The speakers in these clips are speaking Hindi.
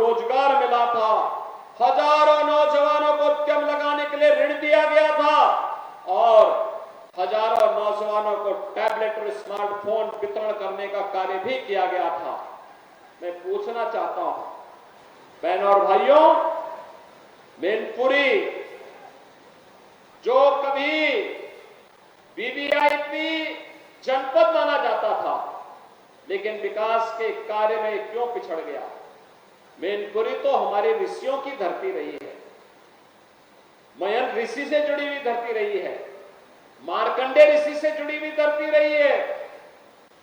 रोजगार मिला था, हजारों नौजवानों को उद्यम लगाने के लिए ऋण दिया गया था और हजारों नौजवानों को टैबलेट और स्मार्टफोन वितरण करने का कार्य भी किया गया था। मैं पूछना चाहता हूं बहनों और भाइयों, मैनपुरी जो कभी वीवीआईपी जनपद माना जाता था, लेकिन विकास के कार्य में क्यों पिछड़ गया? मैनपुरी तो हमारे ऋषियों की धरती रही है, मयन ऋषि से जुड़ी हुई धरती रही है, मार्कंडे ऋषि से जुड़ी हुई धरती रही है,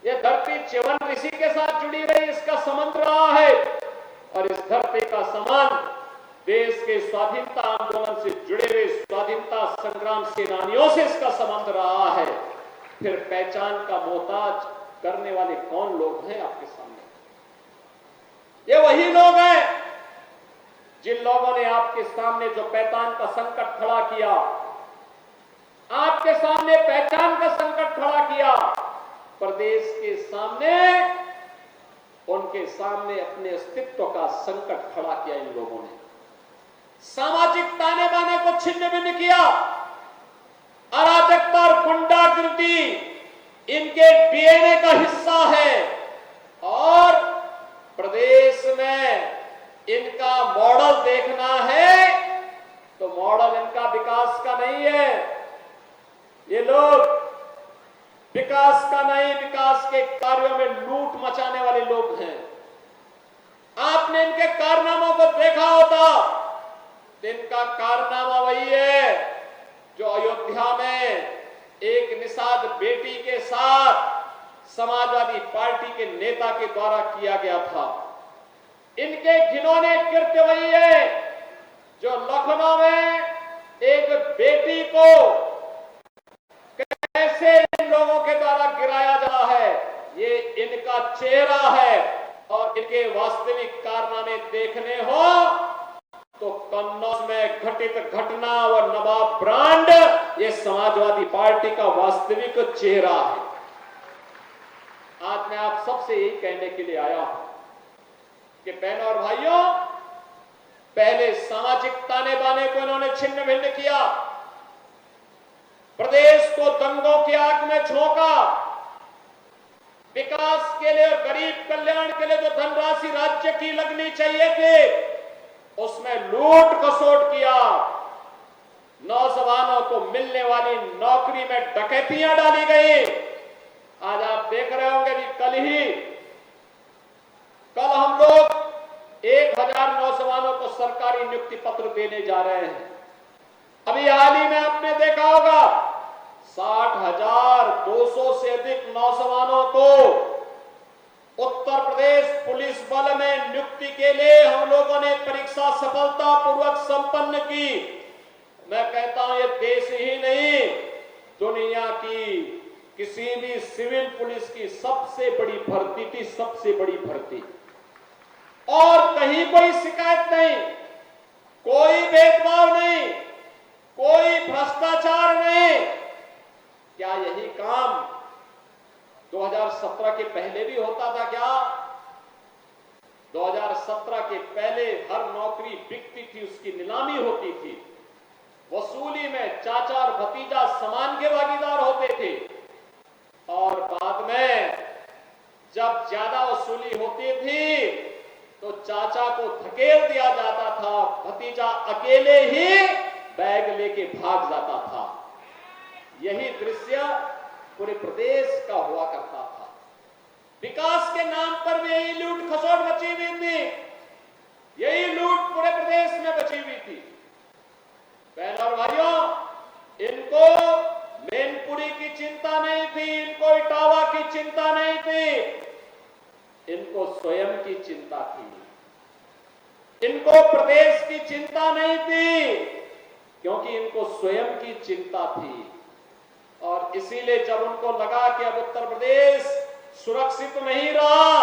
यह धरती च्यवन ऋषि के साथ जुड़ी रही, इसका संबंध रहा है और इस धरती का संबंध देश के स्वाधीनता आंदोलन से जुड़े हुए स्वाधीनता संग्राम सेनानियों से इसका संबंध रहा है। फिर पहचान का मोहताज करने वाले कौन लोग हैं आपके सामने? ये वही लोग हैं जिन लोगों ने आपके सामने जो पहचान का संकट खड़ा किया, आपके सामने पहचान का संकट खड़ा किया, प्रदेश के सामने, उनके सामने अपने अस्तित्व का संकट खड़ा किया। इन लोगों ने सामाजिक ताने बाने को छिन्न भिन्न किया, अराजकता और गुंडागिर्दी इनके डीएनए का हिस्सा है और प्रदेश में इनका मॉडल देखना है तो मॉडल इनका विकास का नहीं है। ये लोग विकास का नहीं, विकास के कार्यों में लूट मचाने वाले लोग हैं। आपने इनके कारनामों को देखा होता, इनका कारनामा वही है जो अयोध्या में एक निषाद बेटी के साथ समाजवादी पार्टी के नेता के द्वारा किया गया था। इनके घिनौने कृत्य वही है जो लखनऊ में एक बेटी को कैसे इन लोगों के द्वारा गिराया जा रहा है, ये इनका चेहरा है। और इनके वास्तविक कारनामे देखने हो तो कन्नौज में घटित घटना और नवाब ब्रांड ये समाजवादी पार्टी का वास्तविक चेहरा है। आज मैं आप सबसे यही कहने के लिए आया हूं कि बहनों और भाइयों, पहले सामाजिक ताने बाने को इन्होंने छिन्न भिन्न किया, प्रदेश को दंगों की आग में झोंका, विकास के लिए और गरीब कल्याण के लिए जो धनराशि राज्य की लगनी चाहिए थी उसमें लूट खसोट किया, नौजवानों को मिलने वाली नौकरी में डकैतियां डाली गई। आज आप देख रहे होंगे कि कल हम लोग 1000 नौजवानों को सरकारी नियुक्ति पत्र देने जा रहे हैं। अभी हाल ही में आपने देखा होगा 60,200 से अधिक नौजवानों को उत्तर प्रदेश पुलिस बल में नियुक्ति के लिए हम लोगों ने परीक्षा सफलतापूर्वक संपन्न की। मैं कहता हूं ये देश ही नहीं, दुनिया की किसी भी सिविल पुलिस की सबसे बड़ी भर्ती थी, सबसे बड़ी भर्ती। और कहीं कोई शिकायत नहीं, कोई भेदभाव नहीं, कोई भ्रष्टाचार नहीं। क्या यही काम 2017 के पहले भी होता था क्या? 2017 के पहले हर नौकरी बिकती थी, उसकी नीलामी होती थी, वसूली में चाचा और भतीजा समान के भागीदार होते थे और बाद में जब ज्यादा वसूली होती थी तो चाचा को धकेल दिया जाता था, भतीजा अकेले ही बैग लेके भाग जाता था। यही दृश्य पूरे प्रदेश का हुआ करता था। विकास के नाम पर भी यही लूट खसोट मची हुई थी, यही लूट पूरे प्रदेश में बची हुई थी। बहनों और भाइयों, इनको मैनपुरी की चिंता नहीं थी, इनको इटावा की चिंता नहीं थी, इनको स्वयं की चिंता थी। इनको प्रदेश की चिंता नहीं थी क्योंकि इनको स्वयं की चिंता थी। और इसीलिए जब उनको लगा कि अब उत्तर प्रदेश सुरक्षित नहीं रहा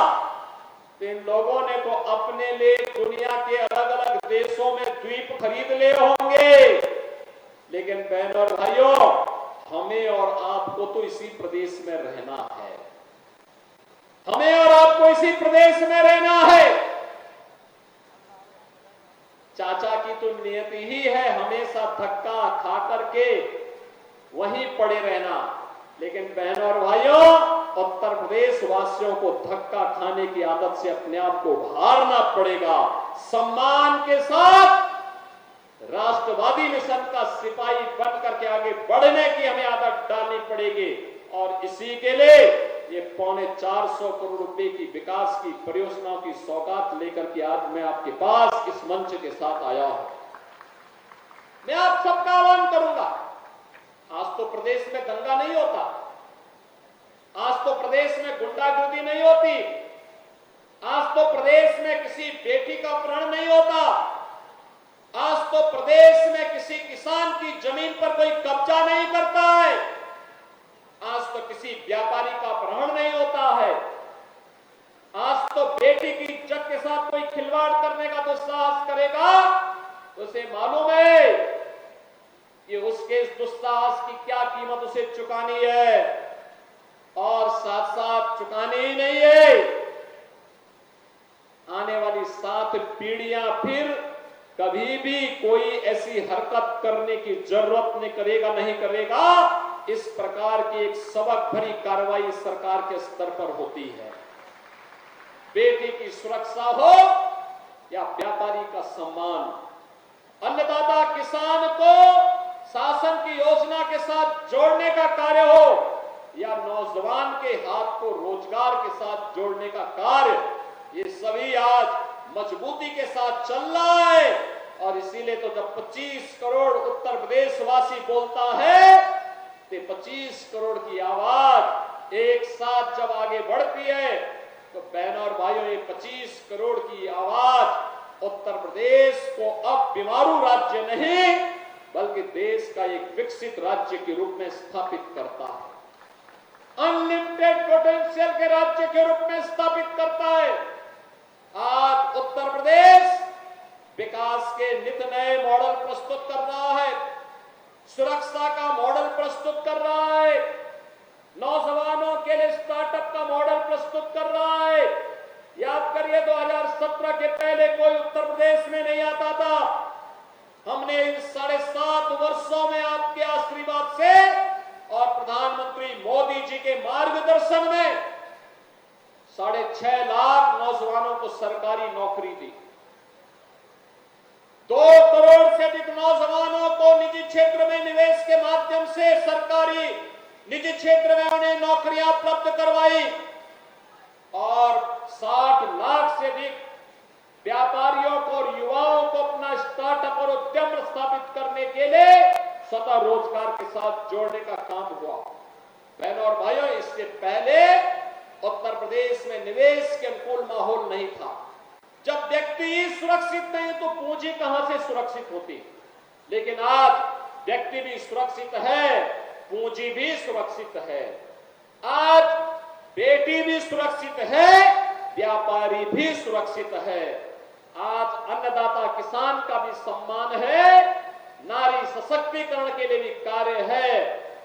तो इन लोगों ने तो अपने लिए दुनिया के अलग अलग देशों में द्वीप खरीद ले होंगे, लेकिन बहनों और भाइयों, हमें और आपको तो इसी प्रदेश में रहना है, हमें और आपको इसी प्रदेश में रहना है। चाचा की तो नियति ही है हमेशा धक्का खा करके वहीं पड़े रहना, लेकिन बहनों और भाइयों, उत्तर प्रदेश वासियों को धक्का खाने की आदत से अपने आप को उभारना पड़ेगा। सम्मान के साथ राष्ट्रवादी मिशन का सिपाही बन करके आगे बढ़ने की हमें आदत डालनी पड़ेगी, और इसी के लिए ये 450 करोड़ रुपए की विकास की परियोजनाओं की सौगात लेकर के आज मैं आपके पास इस मंच के साथ आया हूं। मैं आप सबका आह्वान करूंगा, आज तो प्रदेश में दंगा नहीं होता, आज तो प्रदेश में गुंडागर्दी नहीं होती, आज तो प्रदेश में किसी बेटी का अपहरण नहीं होता, आज तो प्रदेश में किसी किसान की जमीन पर कोई कब्जा नहीं करता है, आज तो किसी व्यापारी का अपहरण नहीं होता है, आज तो बेटी की इज्जत के साथ कोई खिलवाड़ करने का तो साहस करेगा तो उसे मालूम है कि उसके इस दुस्साहस की क्या कीमत उसे चुकानी है, और साथ साथ चुकानी ही नहीं है, आने वाली 7 पीढ़ियां फिर कभी भी कोई ऐसी हरकत करने की जरूरत नहीं करेगा। इस प्रकार की एक सबक भरी कार्रवाई सरकार के स्तर पर होती है। बेटी की सुरक्षा हो या व्यापारी का सम्मान, अन्नदाता किसान को शासन की योजना के साथ जोड़ने का कार्य हो या नौजवान के हाथ को रोजगार के साथ जोड़ने का कार्य, ये सभी आज मजबूती के साथ चल रहा है। और इसीलिए तो जब 25 करोड़ उत्तर प्रदेश वासी बोलता है तो 25 करोड़ की आवाज एक साथ जब आगे बढ़ती है तो बहनों और भाइयों, ये 25 करोड़ की आवाज उत्तर प्रदेश को अब बीमारू राज्य नहीं बल्कि देश का एक विकसित राज्य के रूप में स्थापित करता है, अनलिमिटेड पोटेंशियल के राज्य के रूप में स्थापित करता है। आज उत्तर प्रदेश विकास के नित नए मॉडल प्रस्तुत कर रहा है, सुरक्षा का मॉडल प्रस्तुत कर रहा है, नौजवानों के लिए स्टार्टअप का मॉडल प्रस्तुत कर रहा है। याद करिए 2017 के पहले कोई उत्तर प्रदेश में नहीं आता था। हमने इन 7.5 वर्षों में आपके आशीर्वाद से और प्रधानमंत्री मोदी जी के मार्गदर्शन में 6.5 लाख नौजवानों को सरकारी नौकरी दी, 2 करोड़ से अधिक नौजवानों को निजी क्षेत्र में निवेश के माध्यम से सरकारी निजी क्षेत्र में उन्हें नौकरियां उपलब्ध करवाई, और 60 लाख से अधिक व्यापारियों को और युवाओं को अपना स्टार्टअप और उद्यम स्थापित करने के लिए स्वतः रोजगार के साथ जोड़ने का काम हुआ। बहनों और भाइयों, इससे पहले उत्तर प्रदेश में निवेश के अनुकूल माहौल नहीं था। जब व्यक्ति ही सुरक्षित नहीं तो पूंजी कहां से सुरक्षित होती। लेकिन आज व्यक्ति भी सुरक्षित है, पूंजी भी सुरक्षित है, आज बेटी भी सुरक्षित है, व्यापारी भी सुरक्षित है, आज अन्नदाता किसान का भी सम्मान है, नारी सशक्तिकरण के लिए भी कार्य है,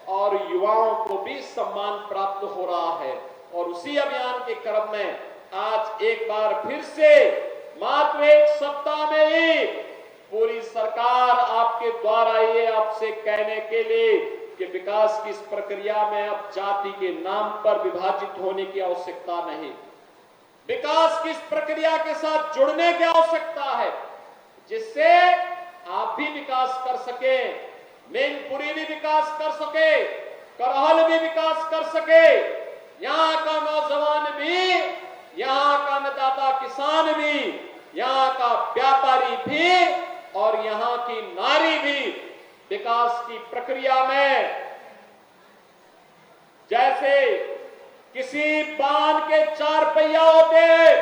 और युवाओं को भी सम्मान प्राप्त हो रहा है। और उसी अभियान के क्रम में आज एक बार फिर से मात्र 1 सप्ताह में ही पूरी सरकार आपके द्वारा ये आपसे कहने के लिए कि विकास की इस प्रक्रिया में अब जाति के नाम पर विभाजित होने की आवश्यकता नहीं, विकास की इस प्रक्रिया के साथ जुड़ने की आवश्यकता है, जिससे आप भी विकास कर सके, मैनपुरी भी विकास कर सके, करहल भी विकास कर सके, यहाँ का नौजवान भी, यहाँ का अन्नदाता किसान भी, यहाँ का व्यापारी भी और यहाँ की नारी भी विकास की प्रक्रिया में जैसे किसी बांध के 4 पहिया होते हैं,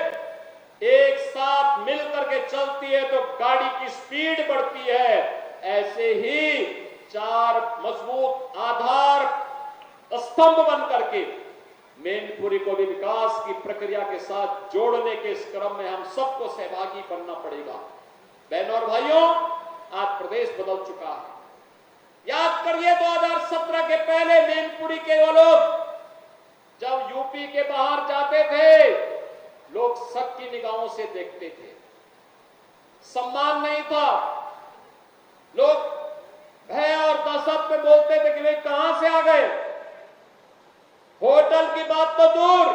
एक साथ मिलकर के चलती है तो गाड़ी की स्पीड बढ़ती है, ऐसे ही 4 मजबूत आधार स्तंभ बन करके मैनपुरी को भी विकास की प्रक्रिया के साथ जोड़ने के इस क्रम में हम सबको सहभागी बनना पड़ेगा। बहनों और भाइयों, आज प्रदेश बदल चुका है। याद करिए 2017 के पहले मैनपुरी के वो लोग जब यूपी के बाहर जाते थे, लोग शक की निगाहों से देखते थे, सम्मान नहीं था। लोग भय और दहशत में बोलते थे कि वे कहां से आ गए। होटल की बात तो दूर,